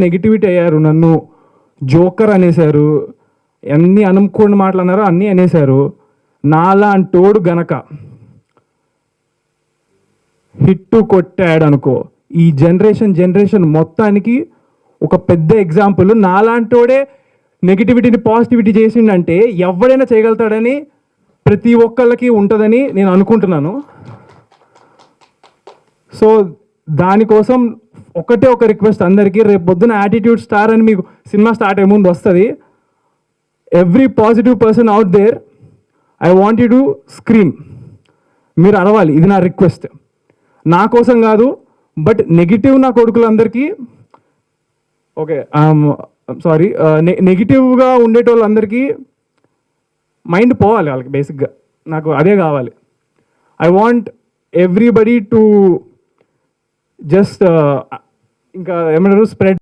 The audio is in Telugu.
నెగిటివిటీ అయ్యారు, నన్ను జోకర్ అనేశారు, అన్నీ అనుకోని మాటలు అన్నారో అన్నీ అనేశారు. నాలాంటోడు గనక హిట్టు కొట్టాడు అనుకో, ఈ జనరేషన్ మొత్తానికి ఒక పెద్ద ఎగ్జాంపుల్. నాలాంటోడే నెగిటివిటీని పాజిటివిటీ చేసిండంటే ఎవడైనా చేయగలుగుతాడని ప్రతి ఒక్కళ్ళకి ఉంటుందని నేను అనుకుంటున్నాను. సో దానికోసం ఒకటే ఒక రిక్వెస్ట్ అందరికీ, రేపు పొద్దున యాటిట్యూడ్ స్టార్ అని మీకు సినిమా స్టార్ట్ అయ్యే ముందు వస్తుంది. Every positive person out there, I want you to scream. మీరు అరవాలి, ఇది నా రిక్వెస్ట్. నా కోసం కాదు, బట్ నెగిటివ్ నా కొడుకులందరికీ, ఓకే సారీ, నెగిటివ్గా ఉండేటోళ్ళందరికీ మైండ్ పోవాలి వాళ్ళకి. బేసిక్గా నాకు అదే కావాలి. I want everybody to just ఇంకా ఏమన్నారు స్ప్రెడ్